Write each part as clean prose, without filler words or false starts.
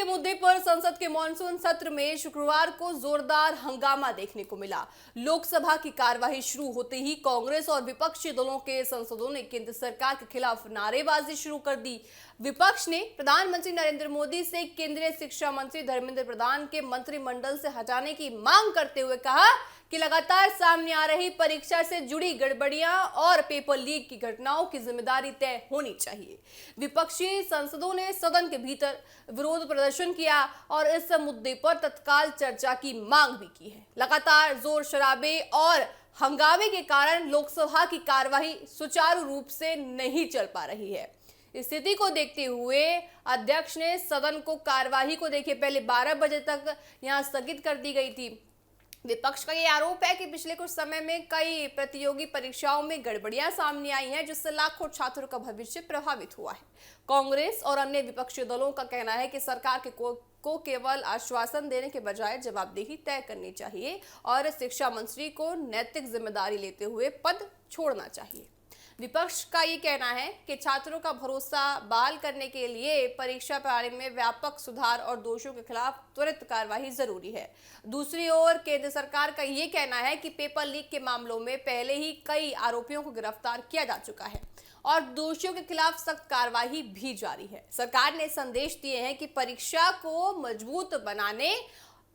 के मुद्दे पर संसद के मॉनसून सत्र में शुक्रवार को जोरदार हंगामा देखने को मिला। लोकसभा की कार्यवाही शुरू होते ही कांग्रेस और विपक्षी दलों के सांसदों ने केंद्र सरकार के खिलाफ नारेबाजी शुरू कर दी। विपक्ष ने प्रधानमंत्री नरेंद्र मोदी से केंद्रीय शिक्षा मंत्री धर्मेंद्र प्रधान के मंत्रिमंडल से हटाने की मांग करते हुए कहा कि लगातार सामने आ रही परीक्षा से जुड़ी गड़बड़ियां और पेपर लीक की घटनाओं की जिम्मेदारी तय होनी चाहिए। विपक्षी सांसदों ने सदन के भीतर विरोध प्रदर्शन किया और इस मुद्दे पर तत्काल चर्चा की मांग भी की है। लगातार जोर शराबे और हंगामे के कारण लोकसभा की कार्यवाही सुचारू रूप से नहीं चल पा रही है। स्थिति को देखते हुए अध्यक्ष ने सदन को कार्यवाही को देखिए पहले 12 बजे तक यहां स्थगित कर दी गई थी। विपक्ष का ये आरोप है कि पिछले कुछ समय में कई प्रतियोगी परीक्षाओं में गड़बड़ियां सामने आई हैं, जिससे लाखों छात्रों का भविष्य प्रभावित हुआ है। कांग्रेस और अन्य विपक्षी दलों का कहना है कि सरकार को केवल आश्वासन देने के बजाय जवाबदेही तय करनी चाहिए और शिक्षा मंत्री को नैतिक जिम्मेदारी लेते हुए पद छोड़ना चाहिए। विपक्ष का ये कहना है कि छात्रों का भरोसा बहाल करने के लिए परीक्षा प्रणाली में व्यापक सुधार और दोषियों के खिलाफ त्वरित कार्यवाही जरूरी है। दूसरी ओर केंद्र सरकार का ये कहना है कि पेपर लीक के मामलों में पहले ही कई आरोपियों को गिरफ्तार किया जा चुका है और दोषियों के खिलाफ सख्त कार्यवाही भी जारी है। सरकार ने संदेश दिए हैं कि परीक्षा को मजबूत बनाने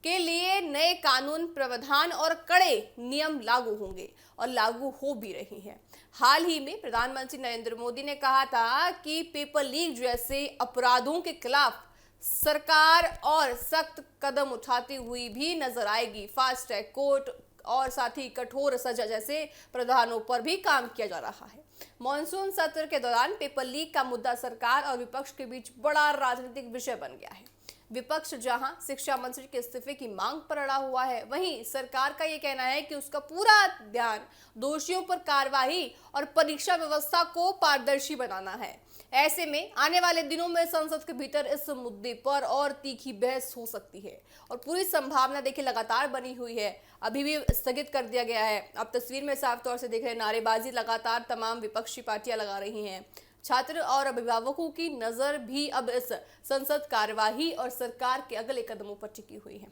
के लिए नए कानून प्रावधान और कड़े नियम लागू होंगे और लागू हो भी रही हैं। हाल ही में प्रधानमंत्री नरेंद्र मोदी ने कहा था कि पेपर लीक जैसे अपराधों के खिलाफ सरकार और सख्त कदम उठाती हुई भी नजर आएगी। फास्ट ट्रैक कोर्ट और साथ ही कठोर सजा जैसे प्रावधानों पर भी काम किया जा रहा है। मॉनसून सत्र के दौरान पेपर लीक का मुद्दा सरकार और विपक्ष के बीच बड़ा राजनीतिक विषय बन गया है। विपक्ष जहां शिक्षा मंत्री के इस्तीफे की मांग पर अड़ा हुआ है, वहीं सरकार का यह कहना है कि उसका पूरा ध्यान दोषियों पर कार्रवाई और परीक्षा व्यवस्था को पारदर्शी बनाना है। ऐसे में आने वाले दिनों में संसद के भीतर इस मुद्दे पर और तीखी बहस हो सकती है और पूरी संभावना देखिए लगातार बनी हुई है। अभी भी स्थगित कर दिया गया है। अब तस्वीर में साफ तौर से देख रहे नारेबाजी लगातार तमाम विपक्षी पार्टियां लगा रही हैं। छात्र और अभिभावकों की नजर भी अब इस संसद कार्यवाही और सरकार के अगले कदमों पर टिकी हुई है,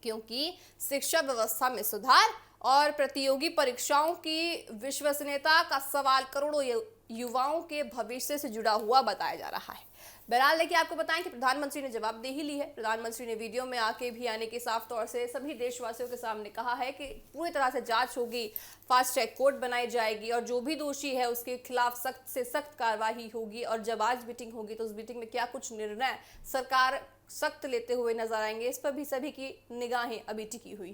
क्योंकि शिक्षा व्यवस्था में सुधार और प्रतियोगी परीक्षाओं की विश्वसनीयता का सवाल करोड़ों युवाओं के भविष्य से जुड़ा हुआ बताया जा रहा है। बहरहाल देखिए आपको बताएं कि प्रधानमंत्री ने जवाबदेही ली है। प्रधानमंत्री ने वीडियो में आके भी आने के साफ तौर से सभी देशवासियों के सामने कहा है कि पूरी तरह से जांच होगी, फास्ट ट्रैक कोर्ट बनाई जाएगी और जो भी दोषी है उसके खिलाफ सख्त से सख्त कार्रवाई होगी। और जब आज मीटिंग होगी तो उस मीटिंग में क्या कुछ निर्णय सरकार सख्त लेते हुए नजर आएंगे, इस पर भी सभी की निगाहें अभी टिकी हुई है।